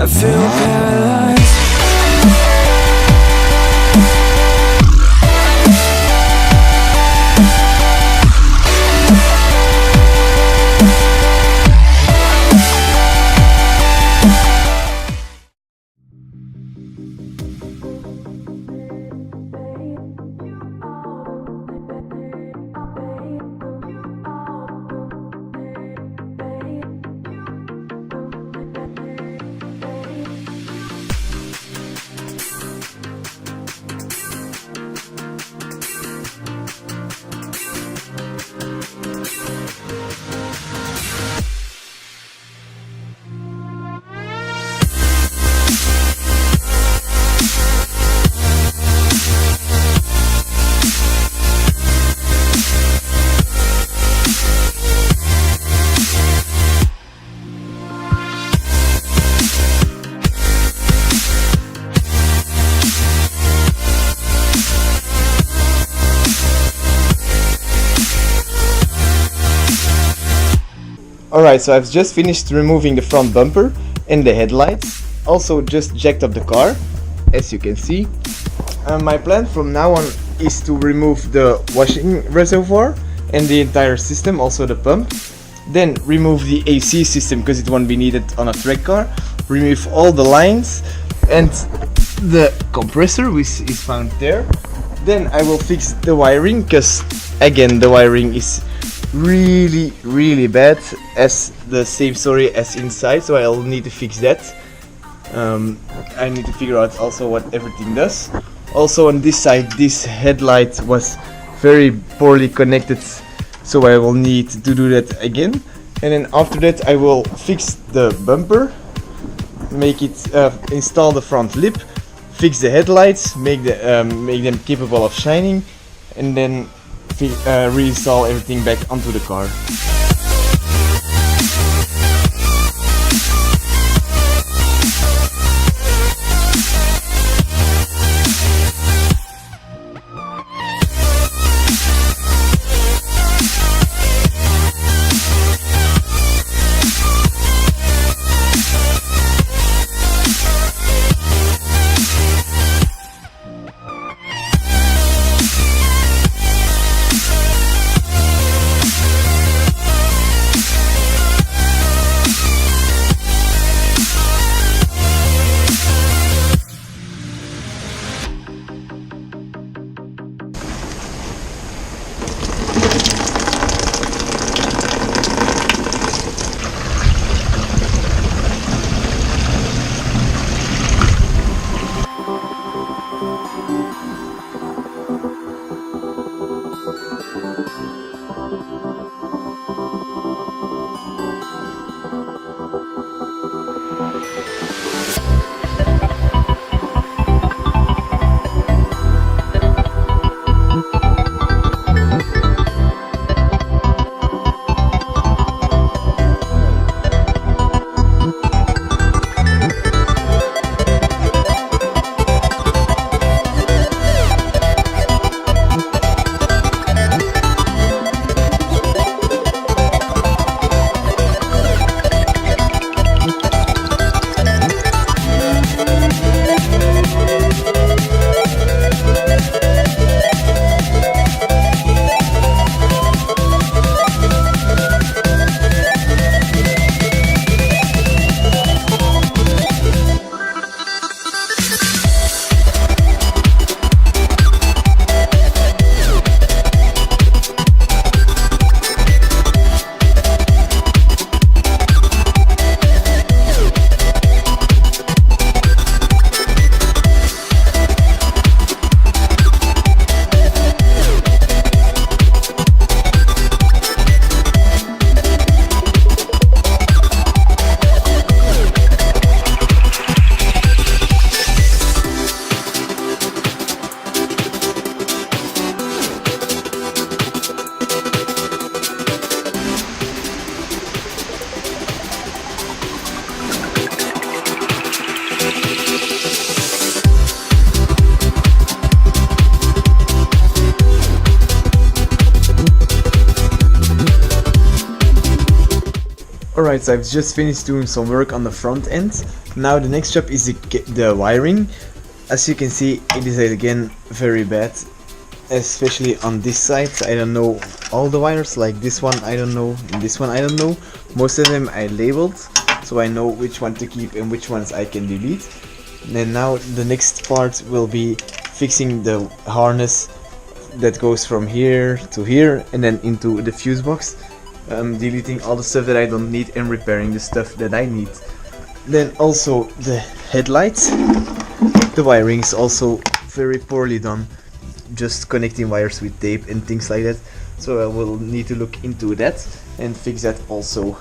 I feel paralyzed. Alright, so I've just finished removing the front bumper and the headlights. Also just jacked up the car, as you can see. My plan from now on is to remove the washing reservoir and the entire system, also the pump. Then remove the AC system because it won't be needed on a track car. Remove all the lines and the compressor which is found there. Then I will fix the wiring because again the wiring is really bad, as the same story as inside, so I'll need to fix that. I need to figure out also what everything does. Also on this side, this headlight was very poorly connected, so I will need to do that again. And then after that I will fix the bumper, make it install the front lip, fix the headlights, make them capable of shining, and then reinstall everything back onto the car. Alright, so I've just finished doing some work on the front end. Now the next job is the wiring. As you can see, it is again very bad, especially on this side. I don't know all the wires, like this one I don't know, and this one I don't know. Most of them I labeled, so I know which one to keep and which ones I can delete. And then now the next part will be fixing the harness that goes from here to here and then into the fuse box. Deleting all the stuff that I don't need and repairing the stuff that I need. Then also the headlights. The wiring is also very poorly done, just connecting wires with tape and things like that. So I will need to look into that and fix that also.